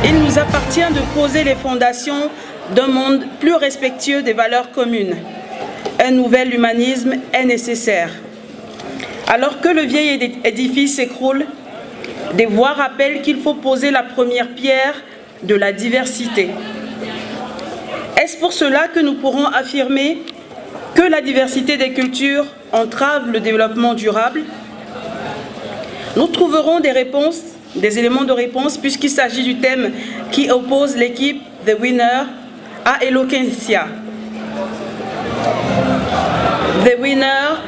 Il nous appartient de poser les fondations d'un monde plus respectueux des valeurs communes. Un nouvel humanisme est nécessaire. Alors que le vieil édifice s'écroule, des voix rappellent qu'il faut poser la première pierre de la diversité. Est-ce pour cela que nous pourrons affirmer que la diversité des cultures entrave le développement durable? Nous trouverons des éléments de réponse puisqu'il s'agit du thème qui oppose l'équipe The Winner à Eloquencia. The Winner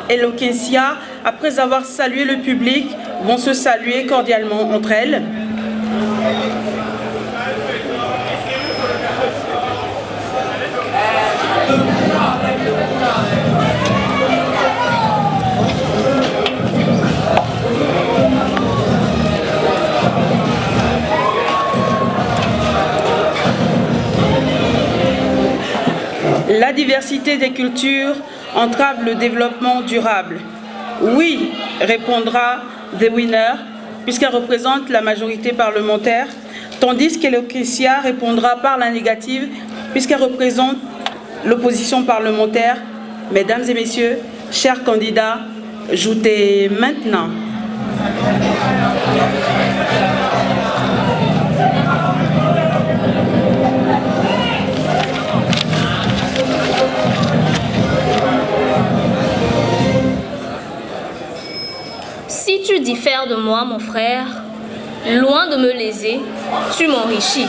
et Eloquencia, après avoir salué le public, vont se saluer cordialement entre elles. La diversité des cultures entrave le développement durable. Oui, répondra The Winner, puisqu'elle représente la majorité parlementaire, tandis qu'Eloquencia répondra par la négative, puisqu'elle représente l'opposition parlementaire. Mesdames et messieurs, chers candidats, joutez maintenant. Si tu diffères de moi, mon frère, loin de me léser, tu m'enrichis.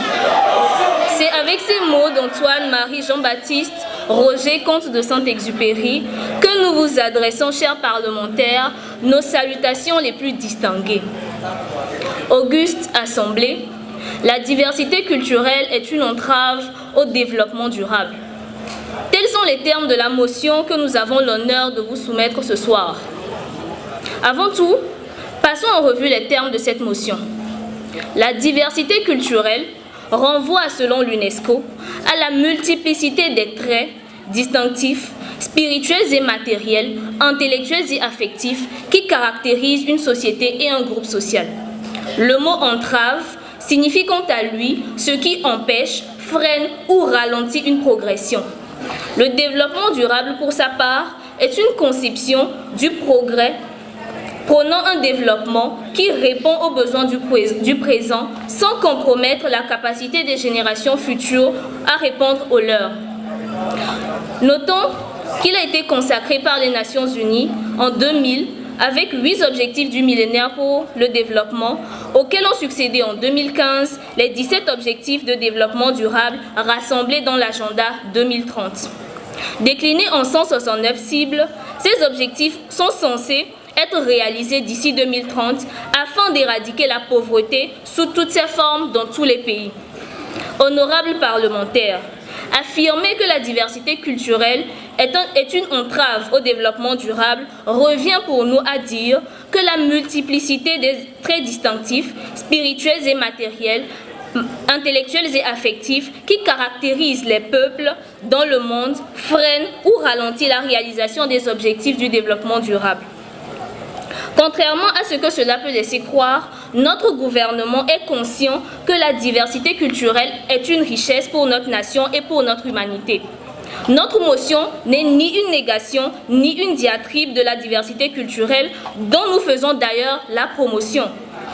C'est avec ces mots d'Antoine-Marie Jean-Baptiste Roger, comte de Saint-Exupéry, que nous vous adressons, chers parlementaires, nos salutations les plus distinguées. Auguste Assemblée, la diversité culturelle est une entrave au développement durable. Tels sont les termes de la motion que nous avons l'honneur de vous soumettre ce soir. Avant tout, passons en revue les termes de cette motion. La diversité culturelle renvoie, selon l'UNESCO, à la multiplicité des traits distinctifs, spirituels et matériels, intellectuels et affectifs qui caractérisent une société et un groupe social. Le mot entrave signifie quant à lui ce qui empêche, freine ou ralentit une progression. Le développement durable, pour sa part, est une conception du progrès prônant un développement qui répond aux besoins du présent sans compromettre la capacité des générations futures à répondre aux leurs. Notons qu'il a été consacré par les Nations Unies en 2000 avec 8 objectifs du millénaire pour le développement, auxquels ont succédé en 2015 les 17 objectifs de développement durable rassemblés dans l'agenda 2030. Déclinés en 169 cibles, ces objectifs sont censés être réalisés d'ici 2030 afin d'éradiquer la pauvreté sous toutes ses formes dans tous les pays. Honorables parlementaires, affirmer que la diversité culturelle est une entrave au développement durable revient pour nous à dire que la multiplicité des traits distinctifs, spirituels et matériels, intellectuels et affectifs qui caractérisent les peuples dans le monde freine ou ralentit la réalisation des objectifs du développement durable. Contrairement à ce que cela peut laisser croire, notre gouvernement est conscient que la diversité culturelle est une richesse pour notre nation et pour notre humanité. Notre motion n'est ni une négation, ni une diatribe de la diversité culturelle dont nous faisons d'ailleurs la promotion.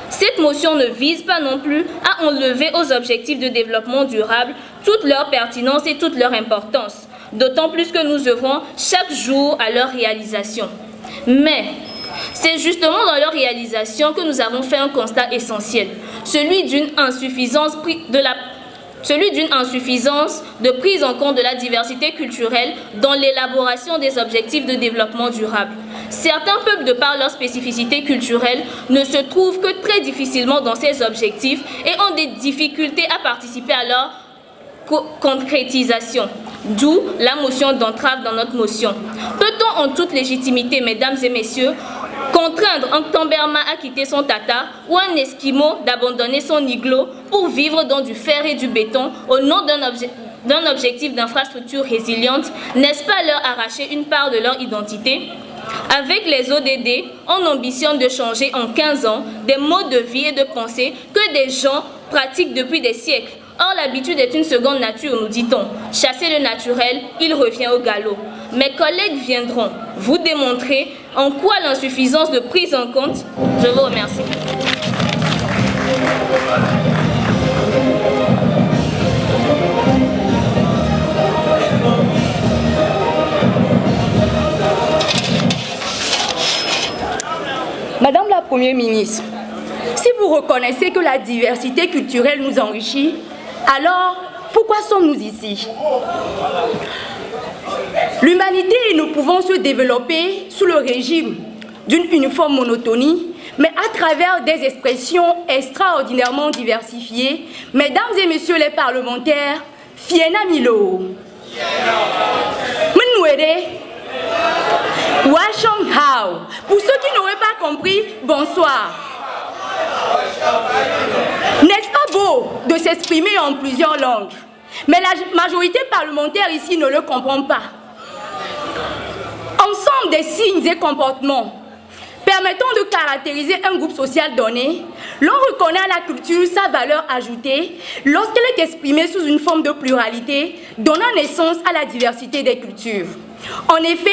Cette motion ne vise pas non plus à enlever aux objectifs de développement durable toute leur pertinence et toute leur importance, d'autant plus que nous œuvrons chaque jour à leur réalisation. Mais c'est justement dans leur réalisation que nous avons fait un constat essentiel, celui d'une insuffisance celui d'une insuffisance de prise en compte de la diversité culturelle dans l'élaboration des objectifs de développement durable. Certains peuples, de par leur spécificité culturelle, ne se trouvent que très difficilement dans ces objectifs et ont des difficultés à participer à leur concrétisation, d'où la motion d'entrave dans notre motion. Peut-on en toute légitimité, mesdames et messieurs, contraindre un Tamberma à quitter son tata ou un Esquimau d'abandonner son igloo pour vivre dans du fer et du béton au nom d'un objectif d'infrastructure résiliente? N'est-ce pas leur arracher une part de leur identité? Avec les ODD, on ambitionne de changer en 15 ans des modes de vie et de pensée que des gens pratiquent depuis des siècles. Or, l'habitude est une seconde nature, nous dit-on. Chasser le naturel, il revient au galop. Mes collègues viendront vous démontrer en quoi l'insuffisance de prise en compte. Je vous remercie. Madame la Première ministre, si vous reconnaissez que la diversité culturelle nous enrichit, alors pourquoi sommes-nous ici? L'humanité et nous pouvons se développer sous le régime d'une uniforme monotonie, mais à travers des expressions extraordinairement diversifiées. Mesdames et messieurs les parlementaires, Fiena Milo, Mnouere, Washong Hao. Pour ceux qui n'auraient pas compris, bonsoir. N'est-ce pas beau de s'exprimer en plusieurs langues? Mais la majorité parlementaire ici ne le comprend pas. Ensemble des signes et comportements permettant de caractériser un groupe social donné, l'on reconnaît à la culture sa valeur ajoutée lorsqu'elle est exprimée sous une forme de pluralité, donnant naissance à la diversité des cultures. En effet,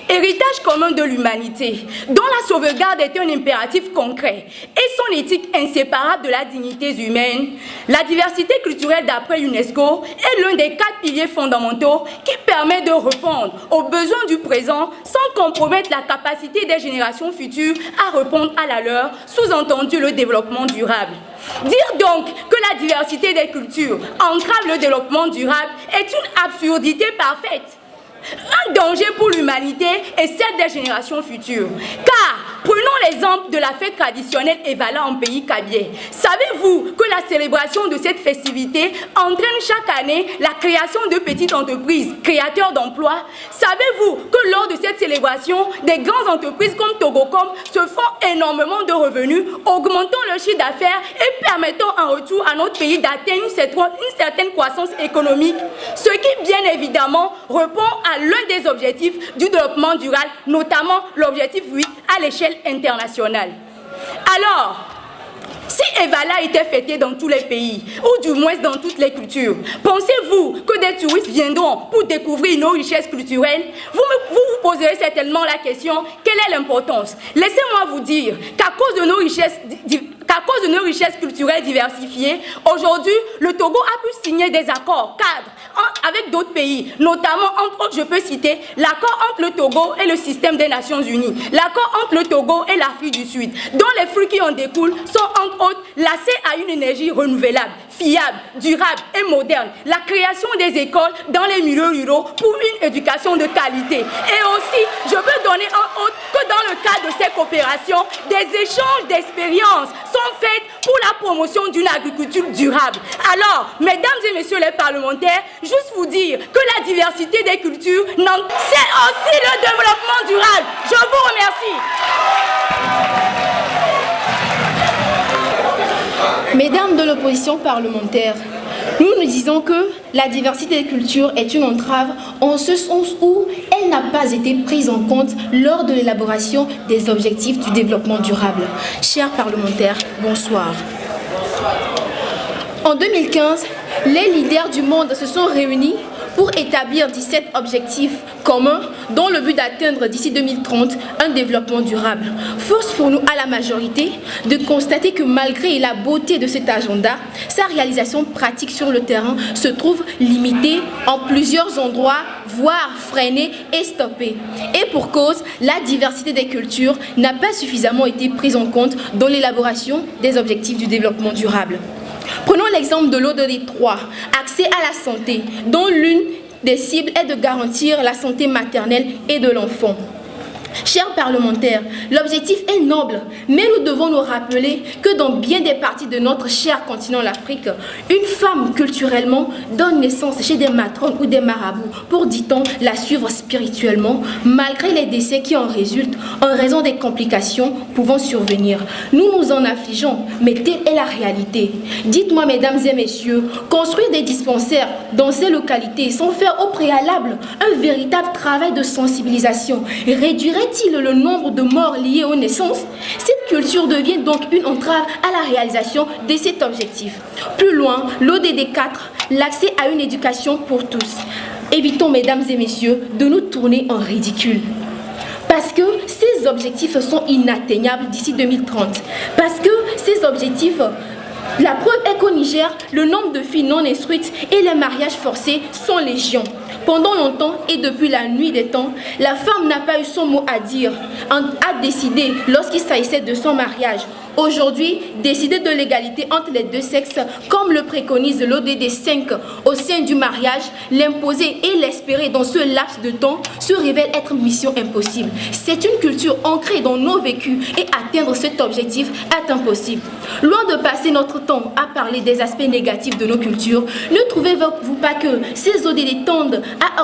héritage commun de l'humanité, dont la sauvegarde est un impératif concret et son éthique inséparable de la dignité humaine, la diversité culturelle d'après l'UNESCO est l'un des 4 piliers fondamentaux qui permet de répondre aux besoins du présent sans compromettre la capacité des générations futures à répondre à la leur, sous-entendu le développement durable. Dire donc que la diversité des cultures entrave le développement durable est une absurdité parfaite. Un danger pour l'humanité et celle des générations futures. Car, prenons l'exemple de la fête traditionnelle Evala en pays Kabylie. Savez-vous que la célébration de cette festivité entraîne chaque année la création de petites entreprises, créateurs d'emplois? Savez-vous que lors de cette célébration, des grandes entreprises comme Togocom se font énormément de revenus, augmentant leur chiffre d'affaires et permettant en retour à notre pays d'atteindre une certaine croissance économique? Ce qui, bien évidemment, répond à l'un des objectifs du développement durable, notamment l'objectif 8 à l'échelle internationale. Alors, si Evala était fêtée dans tous les pays, ou du moins dans toutes les cultures, pensez-vous que des touristes viendront pour découvrir nos richesses culturelles? Vous poserez certainement la question, quelle est l'importance? Laissez-moi vous dire qu'à cause de nos richesses culturelles diversifiées, aujourd'hui, le Togo a pu signer des accords cadres avec d'autres pays, notamment, entre autres, je peux citer l'accord entre le Togo et le système des Nations Unies, l'accord entre le Togo et l'Afrique du Sud, dont les fruits qui en découlent sont, entre autres, l'accès à une énergie renouvelable, fiable, durable et moderne, la création des écoles dans les milieux ruraux pour une éducation de qualité. Et aussi, je peux donner en autre que dans le cadre de ces coopérations, des échanges d'expériences sont faits pour la promotion d'une agriculture durable. Alors, mesdames et messieurs les parlementaires, juste vous dire que la diversité des cultures, c'est aussi le développement durable. Je vous remercie. Mesdames de l'opposition parlementaire, nous disons que la diversité des cultures est une entrave en ce sens où elle n'a pas été prise en compte lors de l'élaboration des objectifs du développement durable. Chers parlementaires, bonsoir. En 2015, les leaders du monde se sont réunis pour établir 17 objectifs communs dans le but d'atteindre d'ici 2030 un développement durable. Force pour nous à la majorité de constater que malgré la beauté de cet agenda, sa réalisation pratique sur le terrain se trouve limitée en plusieurs endroits, voire freinée et stoppée. Et pour cause, la diversité des cultures n'a pas suffisamment été prise en compte dans l'élaboration des objectifs du développement durable. Prenons l'exemple de l'ODD 3, accès à la santé, dont l'une des cibles est de garantir la santé maternelle et de l'enfant. Chers parlementaires, l'objectif est noble, mais nous devons nous rappeler que dans bien des parties de notre cher continent l'Afrique, une femme culturellement donne naissance chez des matrones ou des marabouts pour, dit-on, la suivre spirituellement, malgré les décès qui en résultent en raison des complications pouvant survenir. Nous nous en affligeons, mais telle est la réalité. Dites-moi, mesdames et messieurs, construire des dispensaires dans ces localités sans faire au préalable un véritable travail de sensibilisation réduirait-il le nombre de morts liées aux naissances? Cette culture devient donc une entrave à la réalisation de cet objectif. Plus loin, l'ODD 4, l'accès à une éducation pour tous. Évitons, mesdames et messieurs, de nous tourner en ridicule. Parce que ces objectifs sont inatteignables d'ici 2030. Parce que ces objectifs... La preuve est qu'au Niger, le nombre de filles non instruites et les mariages forcés sont légion. Pendant longtemps et depuis la nuit des temps, la femme n'a pas eu son mot à dire, à décider lorsqu'il s'agissait de son mariage. Aujourd'hui, décider de l'égalité entre les deux sexes, comme le préconise l'ODD 5 au sein du mariage, l'imposer et l'espérer dans ce laps de temps se révèle être mission impossible. C'est une culture ancrée dans nos vécus et atteindre cet objectif est impossible. Loin de passer notre temps à parler des aspects négatifs de nos cultures, ne trouvez-vous pas que ces ODD tendent à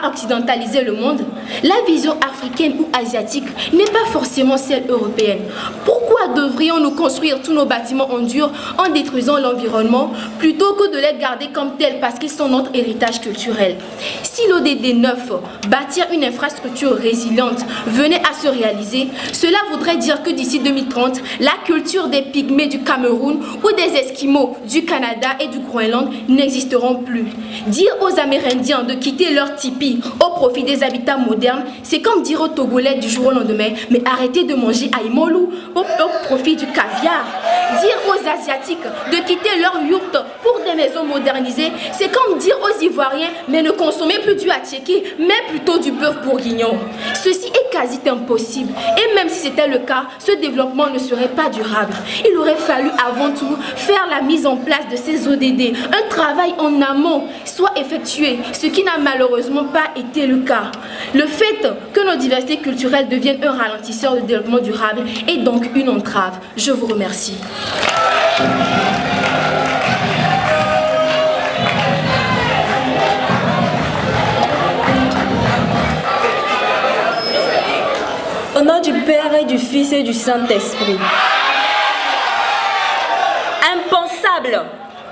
occidentaliser le monde? La vision africaine ou asiatique n'est pas forcément celle européenne. Pourquoi devrions-nous construire tous nos bâtiments en dur en détruisant l'environnement plutôt que de les garder comme tels parce qu'ils sont notre héritage culturel? Si l'ODD 9, bâtir une infrastructure résiliente, venait à se réaliser, cela voudrait dire que d'ici 2030, la culture des Pygmées du Cameroun ou des Esquimaux du Canada et du Groenland n'existeront plus. Dire aux Amérindiens de quitter leur tipi au profit des habitats modernes, c'est comme dire aux Togolais du jour au lendemain, mais arrêtez de manger aïmolou au profit du caviar. Dire aux Asiatiques de quitter leur yourte pour des maisons modernisées, c'est comme dire aux Ivoiriens, mais ne consommez plus du attiéké, mais plutôt du bœuf bourguignon. Ceci est quasi impossible. Et même si c'était le cas, ce développement ne serait pas durable. Il aurait fallu avant tout faire la mise en place de ces ODD. Un travail en amont soit effectué, ce qui n'a malheureusement pas été le cas. Le fait que nos diversités culturelles deviennent un ralentisseur de développement durable est donc une entrave. Je vous remercie. Au nom du Père et du Fils et du Saint-Esprit. Impensable,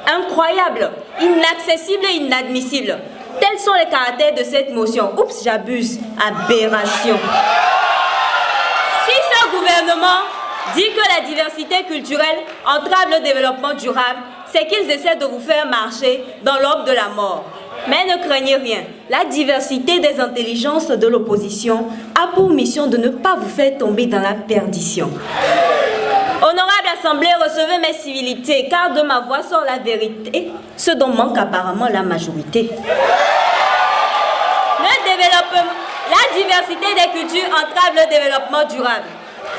incroyable, inaccessible et inadmissible. Tels sont les caractères de cette motion. Oups, j'abuse. Aberration. Si ce gouvernement dit que la diversité culturelle entrave le développement durable, c'est qu'ils essaient de vous faire marcher dans l'orbe de la mort. Mais ne craignez rien, la diversité des intelligences de l'opposition a pour mission de ne pas vous faire tomber dans la perdition. Honorable Assemblée, recevez mes civilités, car de ma voix sort la vérité, ce dont manque apparemment la majorité. Le développement, la diversité des cultures entrave le développement durable.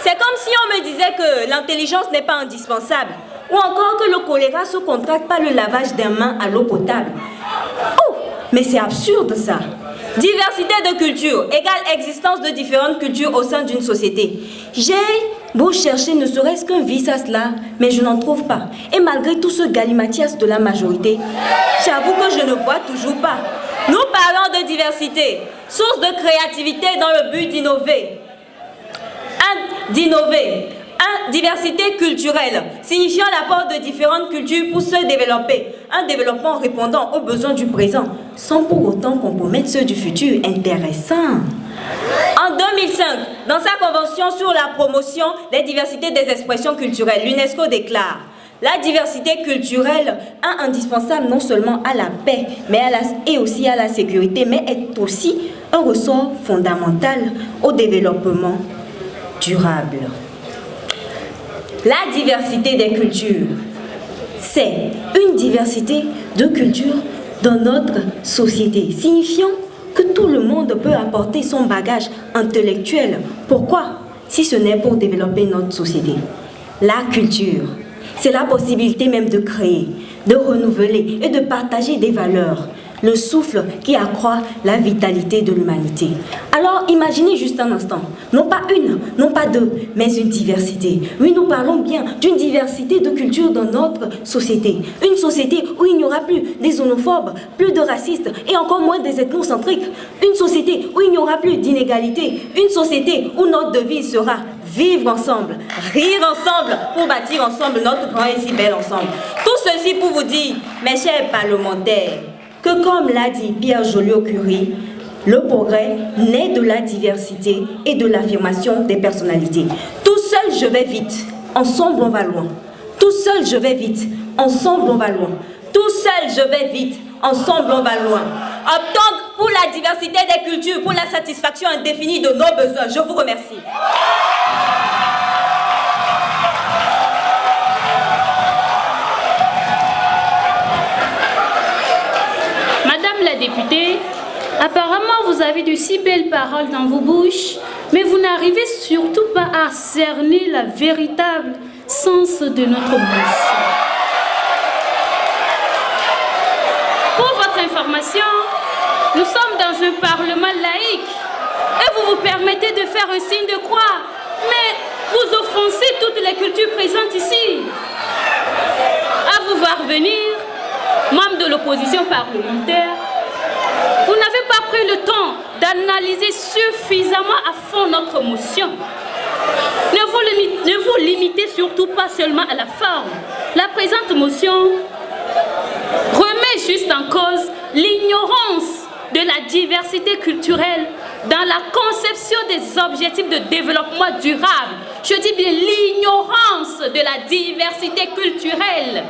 C'est comme si on me disait que l'intelligence n'est pas indispensable, ou encore que le choléra se contracte par le lavage des mains à l'eau potable. Oh, mais c'est absurde ça. Diversité de cultures égale existence de différentes cultures au sein d'une société. J'ai beau chercher ne serait-ce qu'un vice à cela, mais je n'en trouve pas. Et malgré tout ce galimatias de la majorité, j'avoue que je ne vois toujours pas. Nous parlons de diversité, source de créativité dans le but d'innover. Diversité culturelle, signifiant l'apport de différentes cultures pour se développer. Un développement répondant aux besoins du présent, sans pour autant compromettre ceux du futur. Intéressant. En 2005, dans sa convention sur la promotion des diversités des expressions culturelles, l'UNESCO déclare: la diversité culturelle est indispensable non seulement à la paix, et aussi à la sécurité, mais est aussi un ressort fondamental au développement durable. La diversité des cultures, c'est une diversité de cultures dans notre société, signifiant que tout le monde peut apporter son bagage intellectuel. Pourquoi? Si ce n'est pour développer notre société. La culture, c'est la possibilité même de créer, de renouveler et de partager des valeurs. Le souffle qui accroît la vitalité de l'humanité. Alors imaginez juste un instant, non pas une, non pas deux, mais une diversité. Oui, nous parlons bien d'une diversité de cultures dans notre société. Une société où il n'y aura plus des xénophobes, plus de racistes et encore moins des ethnocentriques. Une société où il n'y aura plus d'inégalité. Une société où notre devise sera vivre ensemble, rire ensemble pour bâtir ensemble notre grand et si bel ensemble. Tout ceci pour vous dire, mes chers parlementaires, que comme l'a dit Pierre Joliot-Curie, le progrès naît de la diversité et de l'affirmation des personnalités. Tout seul, je vais vite. Ensemble, on va loin. Tout seul, je vais vite. Ensemble, on va loin. Tout seul, je vais vite. Ensemble, on va loin. Optons pour la diversité des cultures, pour la satisfaction indéfinie de nos besoins. Je vous remercie. La députée, apparemment vous avez de si belles paroles dans vos bouches, mais vous n'arrivez surtout pas à cerner le véritable sens de notre motion. Pour votre information, nous sommes dans un parlement laïque et vous vous permettez de faire un signe de croix, mais vous offensez toutes les cultures présentes ici. À vous voir venir, membres de l'opposition parlementaire, vous n'avez pas pris le temps d'analyser suffisamment à fond notre motion. Ne vous limitez surtout pas seulement à la forme. La présente motion remet juste en cause l'ignorance de la diversité culturelle dans la conception des objectifs de développement durable. Je dis bien l'ignorance de la diversité culturelle.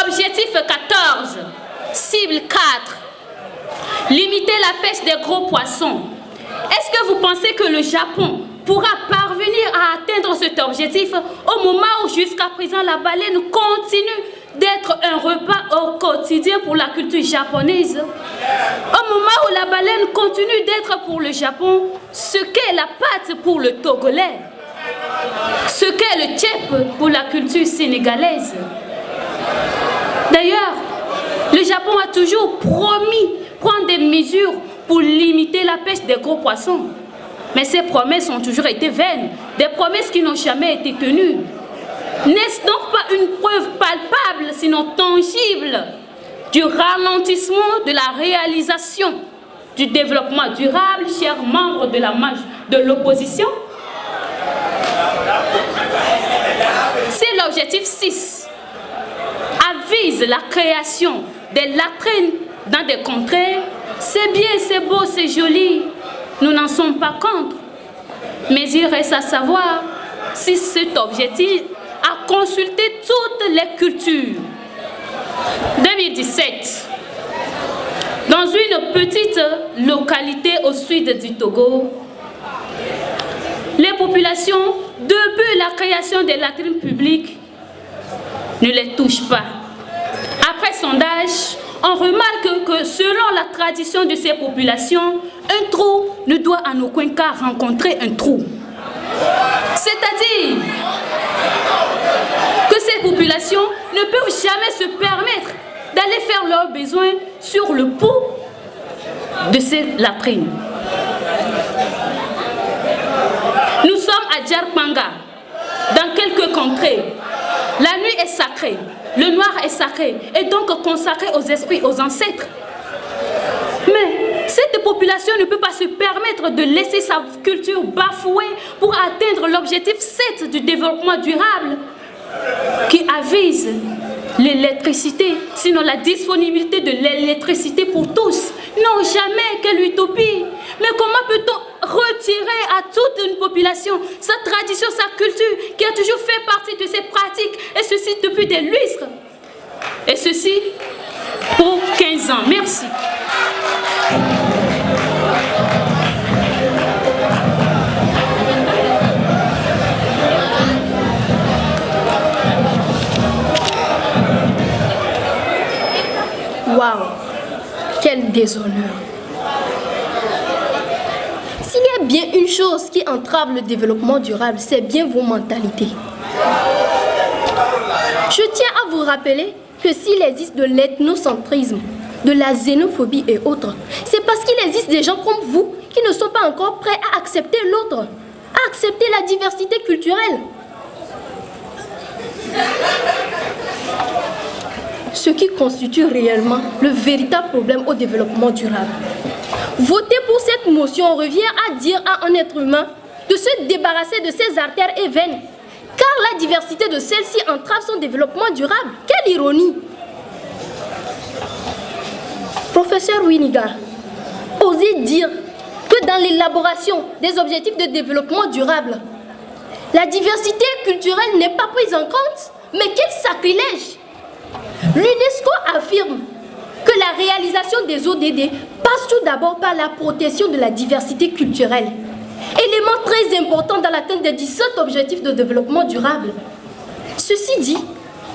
Objectif 14. Cible 4. Limiter la pêche des gros poissons. Est-ce que vous pensez que le Japon pourra parvenir à atteindre cet objectif au moment où jusqu'à présent la baleine continue d'être un repas au quotidien pour la culture japonaise? Au moment où la baleine continue d'être pour le Japon ce qu'est la pâte pour le Togolais, ce qu'est le tchèp pour la culture sénégalaise. D'ailleurs, le Japon a toujours promis prendre des mesures pour limiter la pêche des gros poissons. Mais ces promesses ont toujours été vaines, des promesses qui n'ont jamais été tenues. N'est-ce donc pas une preuve palpable, sinon tangible, du ralentissement de la réalisation du développement durable, chers membres de l'opposition? C'est l'objectif 6. Avise la création des latrines dans des contrées. C'est bien, c'est beau, c'est joli. Nous n'en sommes pas contre. Mais il reste à savoir si cet objectif a consulté toutes les cultures. 2017. Dans une petite localité au sud du Togo, les populations, depuis la création des latrines publiques, ne les touchent pas. Après sondage, on remarque que selon la tradition de ces populations, un trou ne doit en aucun cas rencontrer un trou. C'est-à-dire que ces populations ne peuvent jamais se permettre d'aller faire leurs besoins sur le pot de ces latrines. Nous sommes à Djarpanga, dans quelques contrées. La nuit est sacrée, le noir est sacré, et donc consacré aux esprits, aux ancêtres. Mais cette population ne peut pas se permettre de laisser sa culture bafouée pour atteindre l'objectif 7 du développement durable, qui avise l'électricité, sinon la disponibilité de l'électricité pour tous. Non, jamais, quelle utopie! Mais comment peut-on retirer à toute une population sa tradition, sa culture, qui a toujours fait partie de ses pratiques, et ceci depuis des lustres? Et ceci pour 15 ans. Merci. Waouh, quel déshonneur! S'il y a bien une chose qui entrave le développement durable, c'est bien vos mentalités. Je tiens à vous rappeler que s'il existe de l'ethnocentrisme, de la xénophobie et autres, c'est parce qu'il existe des gens comme vous qui ne sont pas encore prêts à accepter l'autre, à accepter la diversité culturelle. Ce qui constitue réellement le véritable problème au développement durable. Voter pour cette motion revient à dire à un être humain de se débarrasser de ses artères et veines, car la diversité de celles-ci entrave son développement durable. Quelle ironie! Professeur Winiga, osez dire que dans l'élaboration des objectifs de développement durable, la diversité culturelle n'est pas prise en compte. Mais quel sacrilège! L'UNESCO affirme que la réalisation des ODD passe tout d'abord par la protection de la diversité culturelle, élément très important dans l'atteinte des 17 objectifs de développement durable. Ceci dit,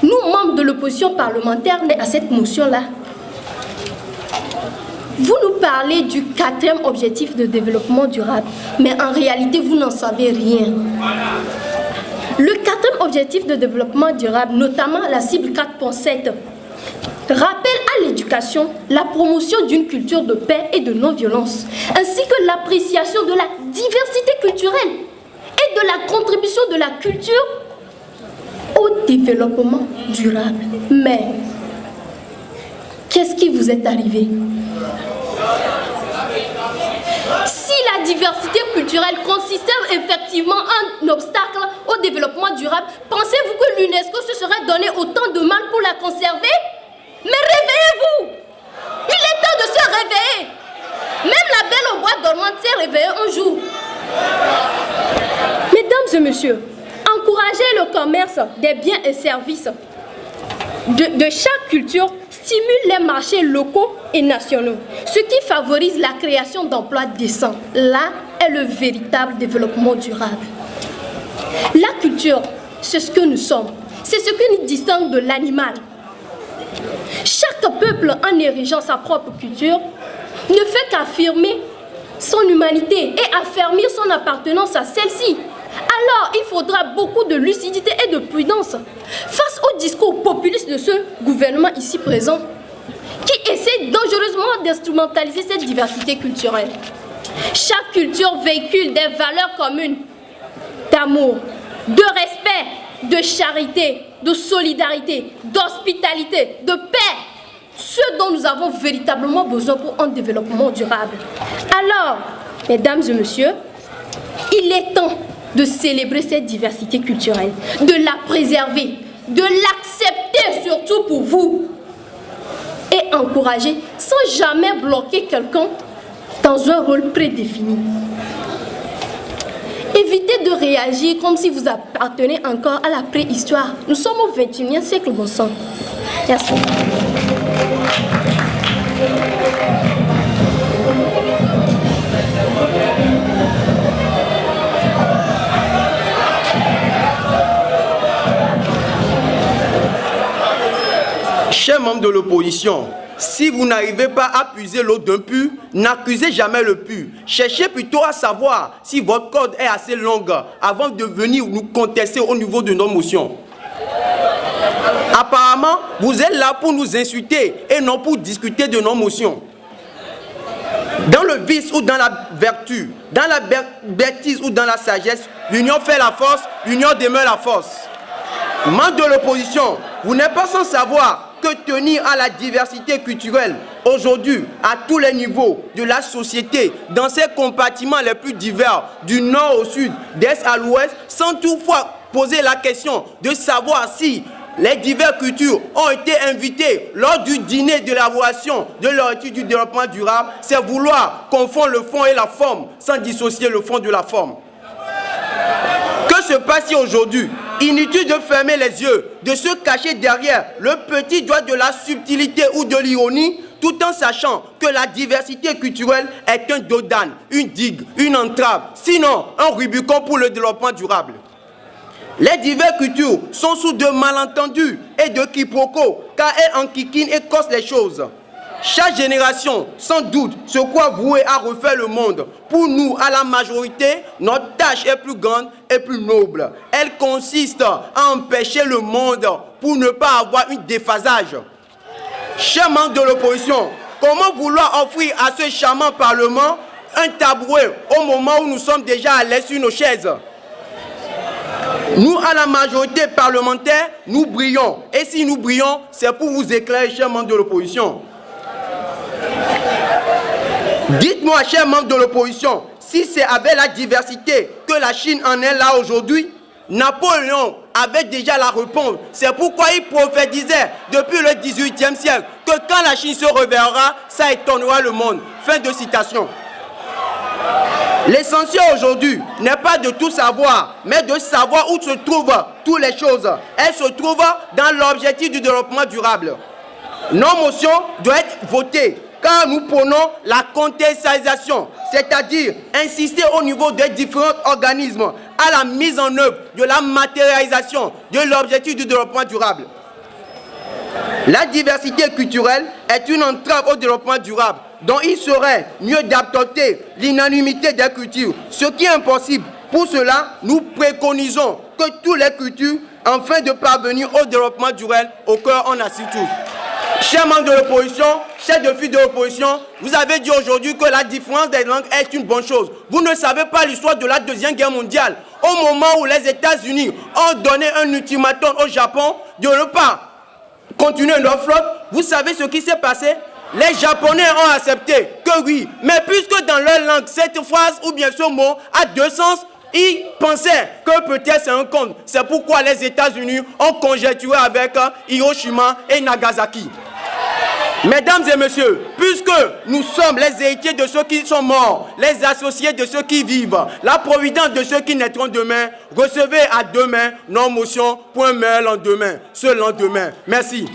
nous, membres de l'opposition parlementaire nés à cette motion-là, vous nous parlez du 4e objectif de développement durable, mais en réalité, vous n'en savez rien. Le 4e objectif de développement durable, notamment la cible 4.7, rappelle à l'éducation la promotion d'une culture de paix et de non-violence, ainsi que l'appréciation de la diversité culturelle et de la contribution de la culture au développement durable. Mais, qu'est-ce qui vous est arrivé? Si la diversité culturelle considère effectivement un obstacle au développement durable, pensez-vous que l'UNESCO se serait donné autant de mal pour la conserver? Mais réveillez-vous! Il est temps de se réveiller! Même la belle au bois dormante s'est réveillée un jour. Mesdames et messieurs, encourager le commerce des biens et services de chaque culture stimule les marchés locaux et nationaux, ce qui favorise la création d'emplois décents. Là est le véritable développement durable. La culture, c'est ce que nous sommes. C'est ce qui nous distingue de l'animal. Chaque peuple, en érigeant sa propre culture, ne fait qu'affirmer son humanité et affermir son appartenance à celle-ci. Alors, il faudra beaucoup de lucidité et de prudence face au discours populiste de ce gouvernement ici présent, qui essaie dangereusement d'instrumentaliser cette diversité culturelle. Chaque culture véhicule des valeurs communes d'amour, de respect, de charité, de solidarité, d'hospitalité, de paix, ce dont nous avons véritablement besoin pour un développement durable. Alors, mesdames et messieurs, il est temps de célébrer cette diversité culturelle, de la préserver, de l'accepter surtout pour vous et encourager sans jamais bloquer quelqu'un dans un rôle prédéfini. Évitez de réagir comme si vous appartenez encore à la préhistoire. Nous sommes au 21e siècle, bon sang. Merci. Chers membres de l'opposition, si vous n'arrivez pas à puiser l'eau d'un puits, n'accusez jamais le puits. Cherchez plutôt à savoir si votre corde est assez longue avant de venir nous contester au niveau de nos motions. Apparemment, vous êtes là pour nous insulter et non pour discuter de nos motions. Dans le vice ou dans la vertu, dans la bêtise ou dans la sagesse, l'union fait la force, l'union demeure la force. Membres de l'opposition, vous n'êtes pas sans savoir que tenir à la diversité culturelle aujourd'hui à tous les niveaux de la société, dans ses compartiments les plus divers, du nord au sud, d'est à l'ouest, sans toutefois poser la question de savoir si les diverses cultures ont été invitées lors du dîner d'élaboration de leur étude du développement durable, c'est vouloir confondre le fond et la forme sans dissocier le fond de la forme. Que se passe aujourd'hui? Inutile de fermer les yeux, de se cacher derrière le petit doigt de la subtilité ou de l'ironie, tout en sachant que la diversité culturelle est un dos d'âne, une digue, une entrave, sinon un Rubicon pour le développement durable. Les diverses cultures sont sous de malentendus et de quiproquos, car elles enquiquinent et cassent les choses. Chaque génération, sans doute, se croit vouée à refaire le monde. Pour nous, à la majorité, notre tâche est plus grande et plus noble. Elle consiste à empêcher le monde pour ne pas avoir un déphasage. Chers membres de l'opposition, comment vouloir offrir à ce charmant Parlement un tabouret au moment où nous sommes déjà à l'aise sur nos chaises? Nous, à la majorité parlementaire, nous brillons. Et si nous brillons, c'est pour vous éclairer, chers membres de l'opposition. Dites-moi, chers membres de l'opposition, si c'est avec la diversité que la Chine en est là aujourd'hui, Napoléon avait déjà la réponse. C'est pourquoi il prophétisait depuis le XVIIIe siècle que quand la Chine se reverra, ça étonnera le monde. Fin de citation. L'essentiel aujourd'hui n'est pas de tout savoir, mais de savoir où se trouvent toutes les choses. Elles se trouvent dans l'objectif du développement durable. Nos motions doivent être votées car nous prenons la contextualisation, c'est-à-dire insister au niveau des différents organismes à la mise en œuvre de la matérialisation de l'objectif du développement durable. La diversité culturelle est une entrave au développement durable dont il serait mieux d'adopter l'unanimité des cultures, ce qui est impossible. Pour cela, nous préconisons que toutes les cultures, afin de parvenir au développement durable, auquel on assiste tous. Chers membres de l'opposition, chers défis de l'opposition, vous avez dit aujourd'hui que la différence des langues est une bonne chose. Vous ne savez pas l'histoire de la Deuxième Guerre mondiale. Au moment où les États-Unis ont donné un ultimatum au Japon de ne pas continuer leur flotte, vous savez ce qui s'est passé? Les Japonais ont accepté que oui, mais puisque dans leur langue, cette phrase ou bien ce mot a deux sens, ils pensaient que peut-être c'est un conte. C'est pourquoi les États-Unis ont conjecturé avec Hiroshima et Nagasaki. Mesdames et messieurs, puisque nous sommes les héritiers de ceux qui sont morts, les associés de ceux qui vivent, la providence de ceux qui naîtront demain, recevez à demain nos motions pour un meilleur lendemain, ce lendemain. Merci.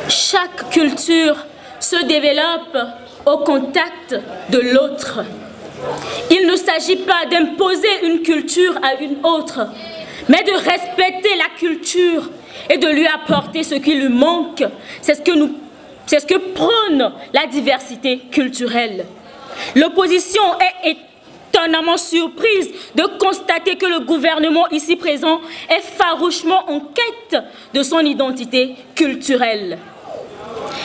Chaque culture se développe au contact de l'autre. Il ne s'agit pas d'imposer une culture à une autre, mais de respecter la culture et de lui apporter ce qui lui manque. C'est ce que prône la diversité culturelle. L'opposition est étonnamment surprise de constater que le gouvernement ici présent est farouchement en quête de son identité culturelle.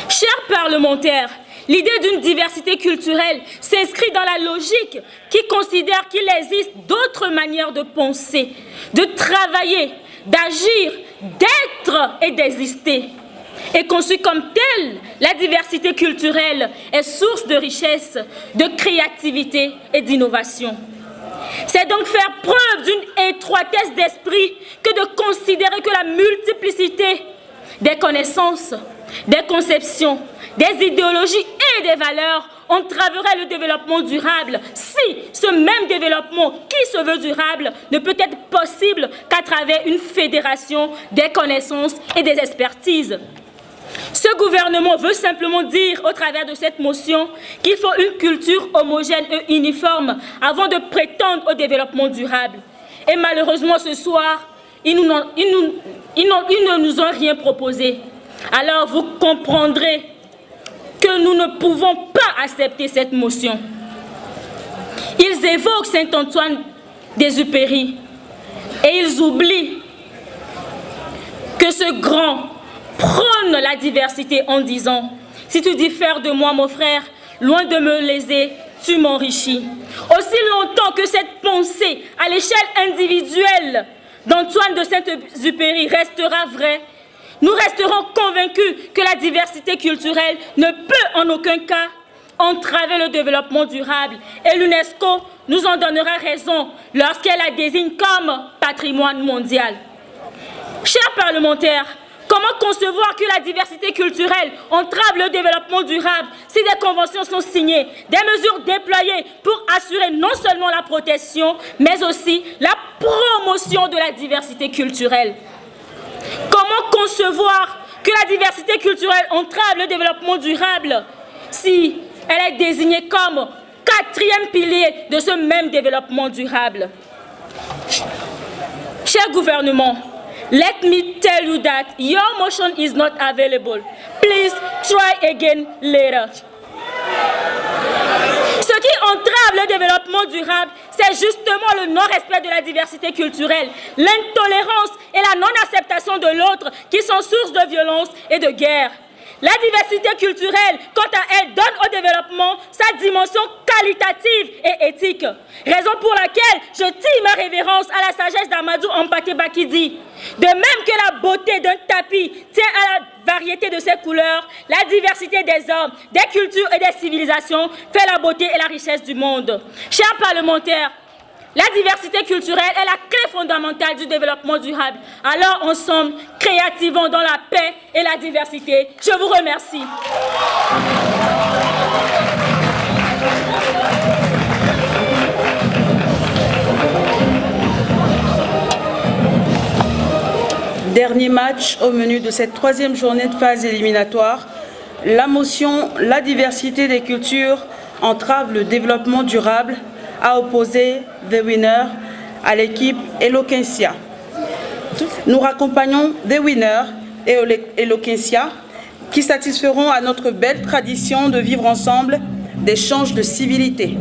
Chers parlementaires, l'idée d'une diversité culturelle s'inscrit dans la logique qui considère qu'il existe d'autres manières de penser, de travailler, d'agir, d'être et d'exister. Et conçue comme telle, la diversité culturelle est source de richesse, de créativité et d'innovation. C'est donc faire preuve d'une étroitesse d'esprit que de considérer que la multiplicité des connaissances, des conceptions, des idéologies et des valeurs entraverait le développement durable si ce même développement qui se veut durable ne peut être possible qu'à travers une fédération des connaissances et des expertises. Ce gouvernement veut simplement dire au travers de cette motion qu'il faut une culture homogène et uniforme avant de prétendre au développement durable. Et malheureusement ce soir, ils ne nous ont rien proposé. Alors vous comprendrez que nous ne pouvons pas accepter cette motion. Ils évoquent Saint-Antoine-d'Exupéry et ils oublient que ce grand prône la diversité en disant « Si tu diffères de moi, mon frère, loin de me léser, tu m'enrichis. » Aussi longtemps que cette pensée à l'échelle individuelle d'Antoine de Saint-Exupéry restera vraie, nous resterons convaincus que la diversité culturelle ne peut en aucun cas entraver le développement durable et l'UNESCO nous en donnera raison lorsqu'elle la désigne comme patrimoine mondial. Chers parlementaires, comment concevoir que la diversité culturelle entrave le développement durable si des conventions sont signées, des mesures déployées pour assurer non seulement la protection, mais aussi la promotion de la diversité culturelle? Comment concevoir que la diversité culturelle entrave le développement durable si elle est désignée comme quatrième pilier de ce même développement durable. Cher gouvernement, let me tell you that your motion is not available. Please try again later. Ce qui entrave le développement durable, c'est justement le non-respect de la diversité culturelle, l'intolérance et la non-acceptation de l'autre qui sont source de violence et de guerre. La diversité culturelle, quant à elle, donne au développement sa dimension qualitative et éthique. Raison pour laquelle je tire ma révérence à la sagesse d'Amadou Hampâté-Bâ qui dit « De même que la beauté d'un tapis tient à la variété de ses couleurs, la diversité des hommes, des cultures et des civilisations fait la beauté et la richesse du monde. » Chers parlementaires, la diversité culturelle est la clé fondamentale du développement durable. Alors ensemble, créativons dans la paix et la diversité. Je vous remercie. Dernier match au menu de cette troisième journée de phase éliminatoire. La motion « La diversité des cultures entrave le développement durable » a opposé The Winner à l'équipe Eloquentia. Nous raccompagnons The Winner et Eloquentia qui satisferont à notre belle tradition de vivre ensemble, d'échanges de civilité.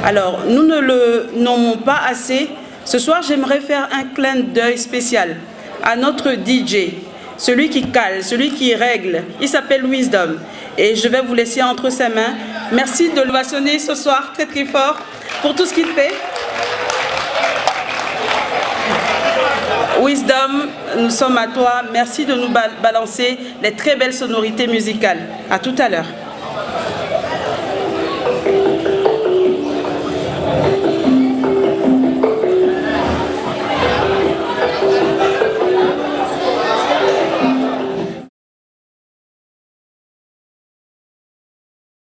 Alors, nous ne le nommons pas assez. Ce soir, j'aimerais faire un clin d'œil spécial à notre DJ, celui qui cale, celui qui règle. Il s'appelle Wisdom et je vais vous laisser entre ses mains. Merci de l'ovationner ce soir très très fort pour tout ce qu'il fait. Wisdom, nous sommes à toi. Merci de nous balancer les très belles sonorités musicales. À tout à l'heure.